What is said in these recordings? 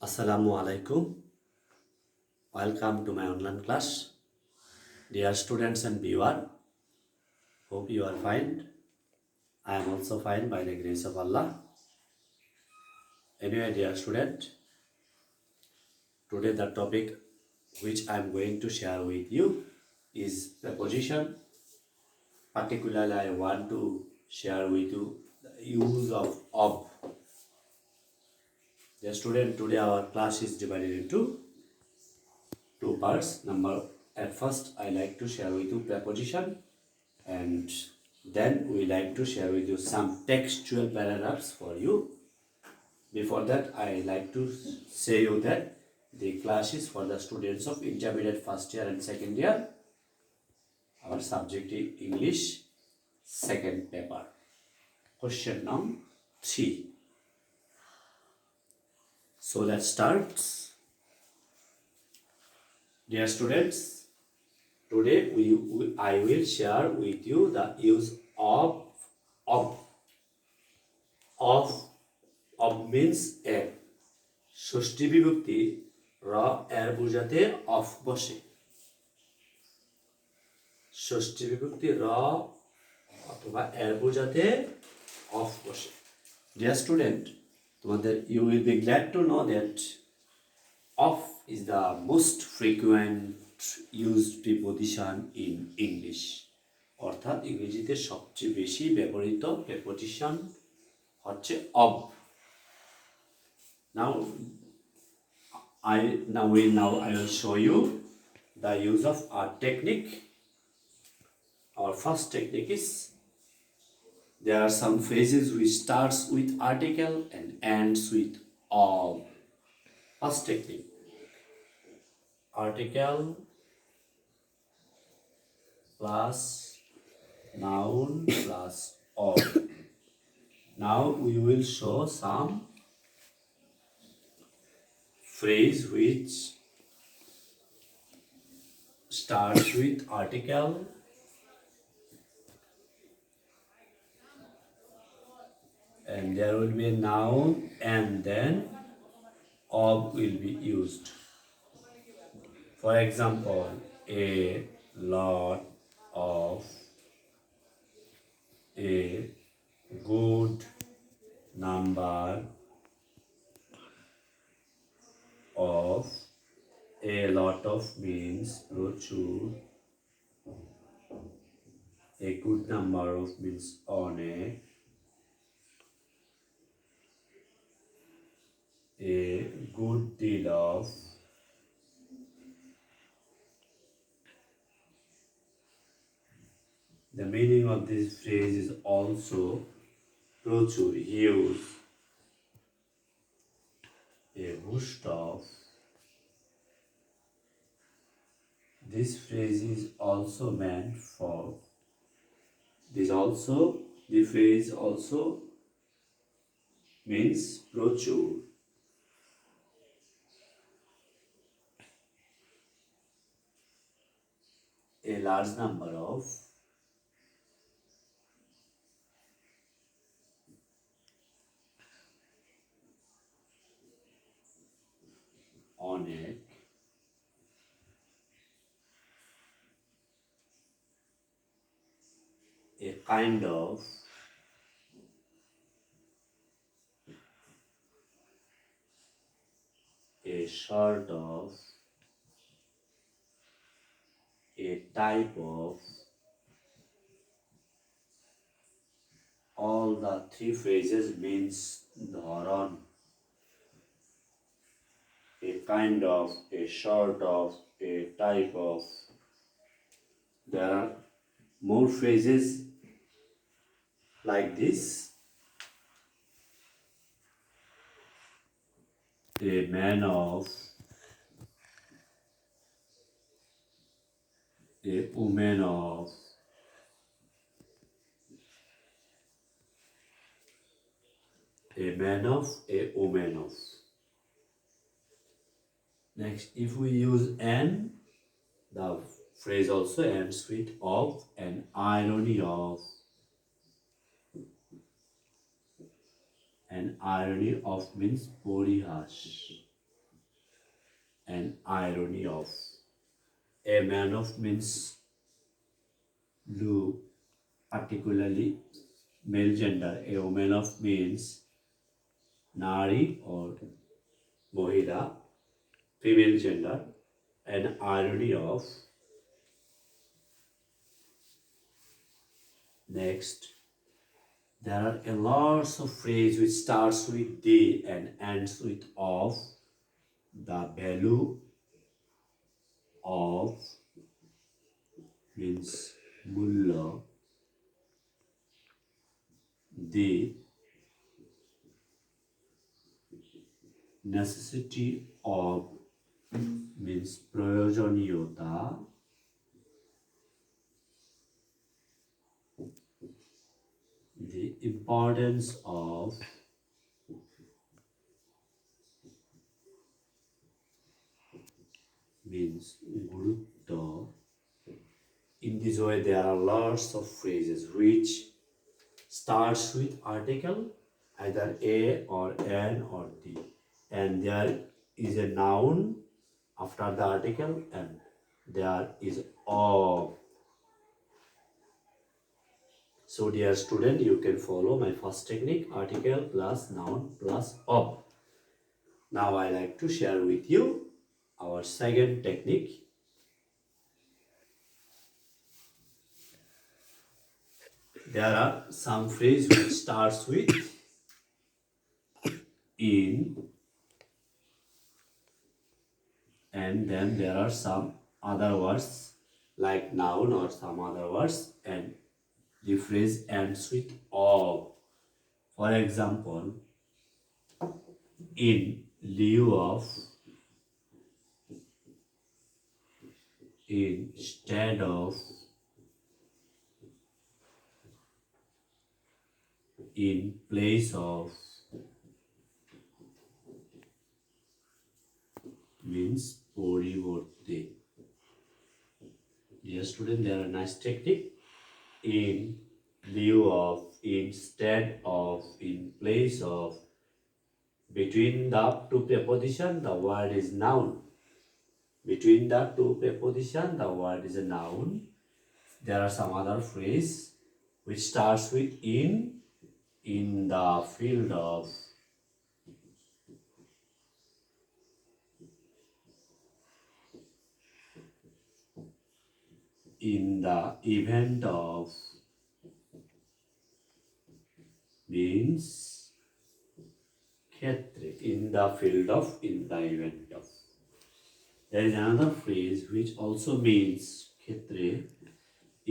Assalamu alaikum. Welcome to my online class. Dear students and viewer, hope you are fine. I am also fine by the grace of Allah. Anyway, dear student, today the topic which I am going to share with you is preposition. Particularly, I want to share with you the use of. Dear student, today our class is divided into two parts. At first, I like to share with you preposition, and then we like to share with you some textual paragraphs for you. Before that, I like to say you that the class is for the students of intermediate first year and second year. Our subject is English, second paper. Question number 3. So let's start. Dear students, today I will share with you the use of. Of means a. ষষ্ঠী বিভক্তি র এর বোঝাতে of বসে। ষষ্ঠী বিভক্তি র অথবা এর বোঝাতে অফ বসে। Dear student, you will be glad to know that off is the most frequent used preposition in English. অর্থাৎ ইংরেজিতে সবচেয়ে বেশি ব্যবহৃত preposition হচ্ছে of. Now I will show you the use of our technique. Our first technique is there are some phrases which starts with article and ends with of. First technique, article plus noun plus of. Now we will show some phrase which starts with article and there will be a noun and then of will be used. For example, a lot of, a good number of. A lot of means প্রচুর, a good number of means অনেক, a good deal of, the meaning of this phrase is also প্রচুর, huge, a host of. This phrase is also meant for the phrase also means প্রচুর. A large number of, অনেক, a kind of, a sort of, a type of. All the three phrases means ধরন, a kind of, a sort of, a type of. There are more phrases like this. A man of, a woman of, a man of, a woman of. Next, if we use an, the phrase also ends with of and irony of. And irony of means পরিহাস. and irony of. A man of means blue, particularly male gender. A woman of means nari or mohila, female gender, and irony of. Next, there are a lots of phrase which starts with the and ends with of. The value of means mulla. The necessity of means prayojaniyota. The importance of means gurutva. In this way, there are lots of phrases which starts with article, either a or an or the, and there is a noun after the article, and there is of. So, dear student, you can follow my first technique: article plus noun plus of. Now, I like to share with you our second technique. There are some phrase which starts with in, and then there are some other words like noun or some other words, and the phrase ends with of. For example, in lieu of, instead of, in place of means পরিবর্তে. Dear student, there are nice technique. In lieu of, instead of, in place of. Between the two preposition, the word is noun. Between the two preposition, the word is a noun. There are some other phrase which starts with in the field of, in the event of means ক্ষেত্রে, in the field of, in the event of. There is another phrase which also means ক্ষেত্রে,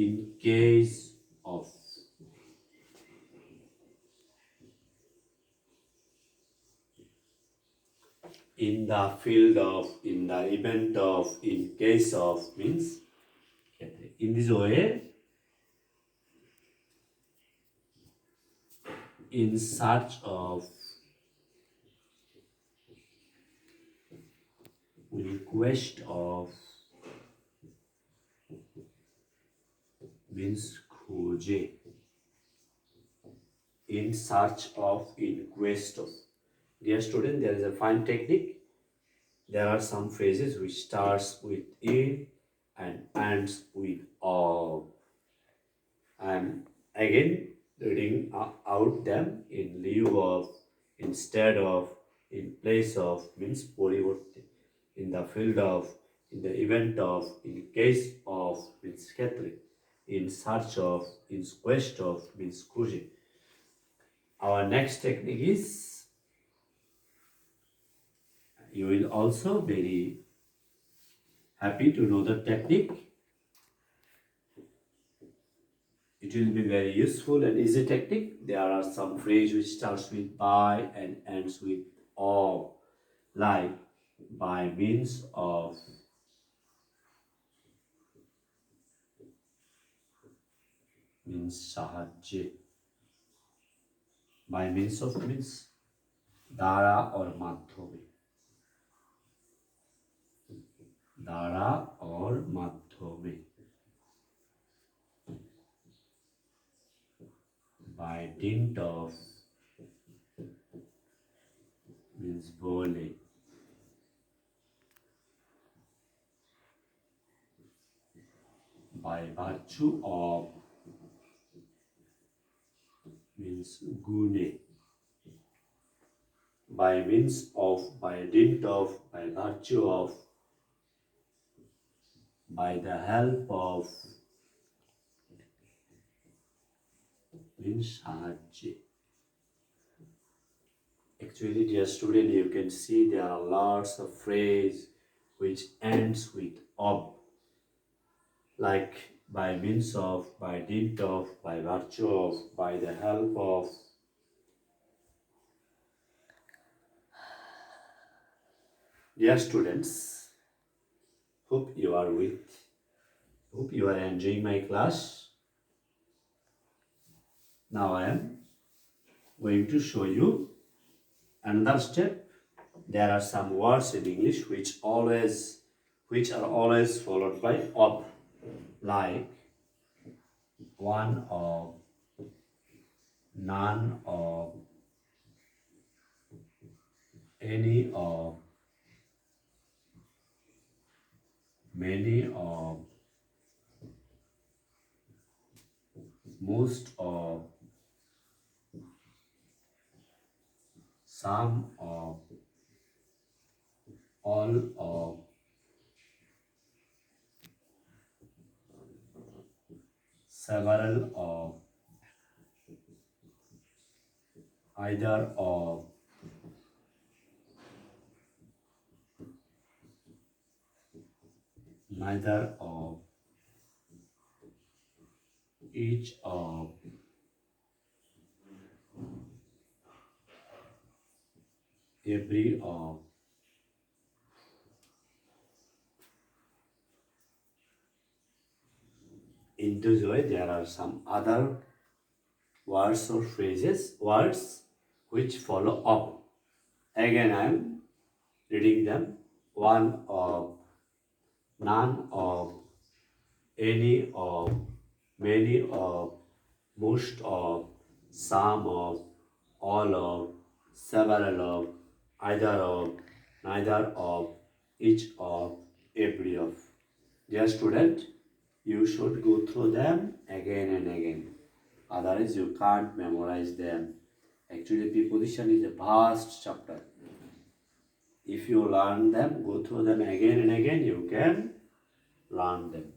in case of. In the field of, in the event of, in case of means ক্ষেত্রে. In this way, in search of, in quest of means খোঁজে. In search of, in quest of. Dear student, there is a fine technique. There are some phrases which starts with in and ends with of. I am again reading out them. In lieu of, instead of, in place of means পরিবর্তে. In the field of, in the event of, in case of means ক্ষেত্রে. In search of, in quest of means খুঁজে. Our next technique is, you will also very happy to know the technique. It will be very useful and easy technique. There are some phrases which starts with by and ends with of, like by means of, means সাহায্যে. By means of means দ্বারা or মাধ্যমে. দ্বারা or মাধ্যমে. By dint of means বলে. by virtue of means gune, by means of, by dint of, by virtue of, by the help of means সাহায্যে. Actually, dear student, you can see there are lots of phrase which ends with of, like by means of, by dint of, by virtue of, by the help of. Dear students, hope you are enjoying my class. Now I am going to show you another step. There are some words in English which are always followed by of, like one of, none of, any of, many of, most of, some of, all of, several of, either of, neither of, each of, every of. In this way, there are some other words or phrases, words which follow of. Again, I am reading them. One of, none of, any of, many of, most of, some of, all of, several of, either of, neither of, each of, every of. Dear student, you should go through them again and again. Otherwise, you can't memorize them. Actually, preposition is a vast chapter. If you learn them, go through them again and again, you can learn them.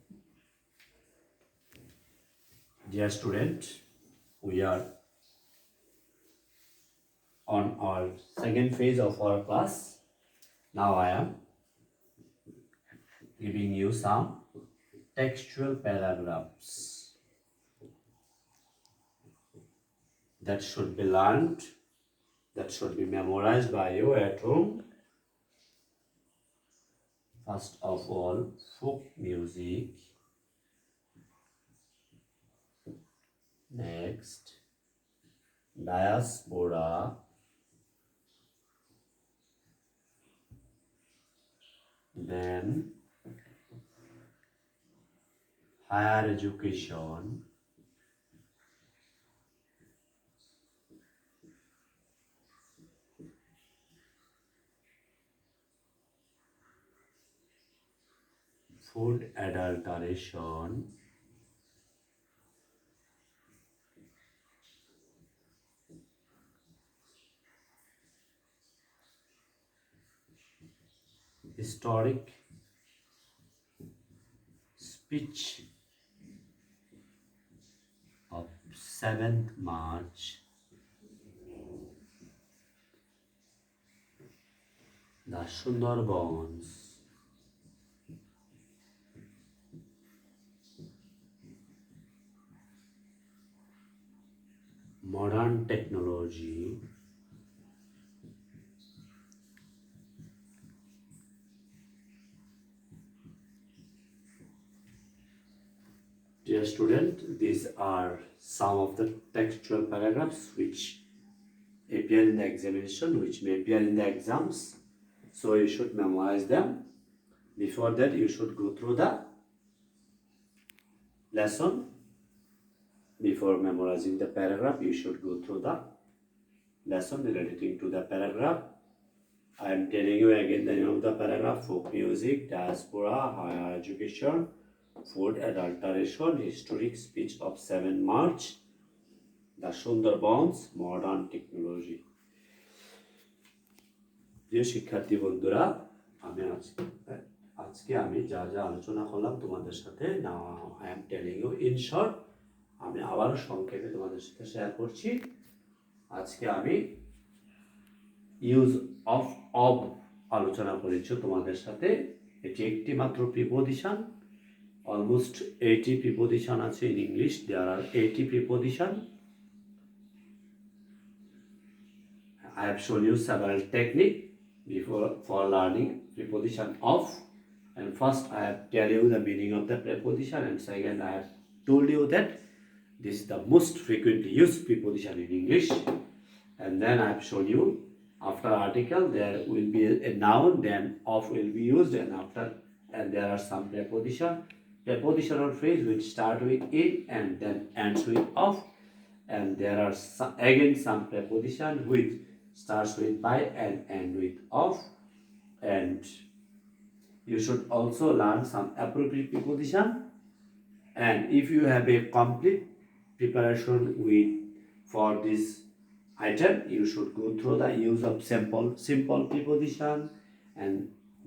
Dear student, we are on our second phase of our class. Now I am giving you some textual paragraphs that should be learned, that should be memorized by you at home. First of all, folk music. Next, diaspora. Then, higher education. Food adulteration. Historic speech of 7th March, the Sundarbans. Modern technology. Dear student, these are some of the textual paragraphs which appear in the examination, which may appear in the exams. So you should memorize them. Before that, you should go through the lesson. Before memorizing the paragraph, you should go through the lesson relating to the paragraph. I am telling you again the name of the paragraph: folk music, diaspora, higher education, food adulteration, historic speech of 7 March, the Sundarbans, modern technology. প্রিয় শিক্ষার্থী বন্ধুরা, আমি আজকে আমি যা যা আলোচনা করলাম তোমাদের সাথে, now I am telling you in short, আমি আবারও সংক্ষেপে তোমাদের সাথে শেয়ার করছি। আজকে আমি ইউজ অফ আলোচনা করেছি তোমাদের সাথে। এটি একটি মাত্র প্রিপোজিশন। অলমোস্ট 80 প্রিপোজিশন আছে in English. There are 80 preposition. I have shown you several techniques for learning preposition of. And first I have tell you the meaning of the preposition, and second I have told you that this is the most frequently used preposition in English. And then I have shown you after article there will be a noun, then of will be used, and there are some prepositional phrase which start with in and then ends with of, and there are again some preposition which starts with by and end with of. And you should also learn some appropriate preposition. And if you have a complete preparation for this item, you should go through the use of simple preposition, and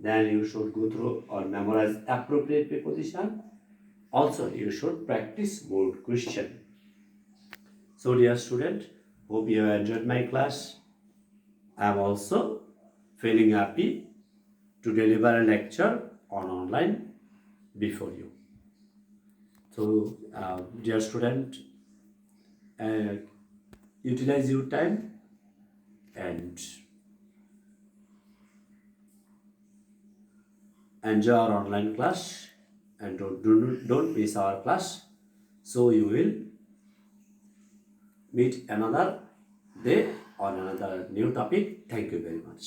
then you should go through or memorize appropriate preposition. Also, you should practice board question. So dear student, hope you have enjoyed my class. I am also feeling happy to deliver a lecture on online before you. So dear student, utilize your time and enjoy our online class, and don't miss our class. So you will meet another day on another new topic. Thank you very much.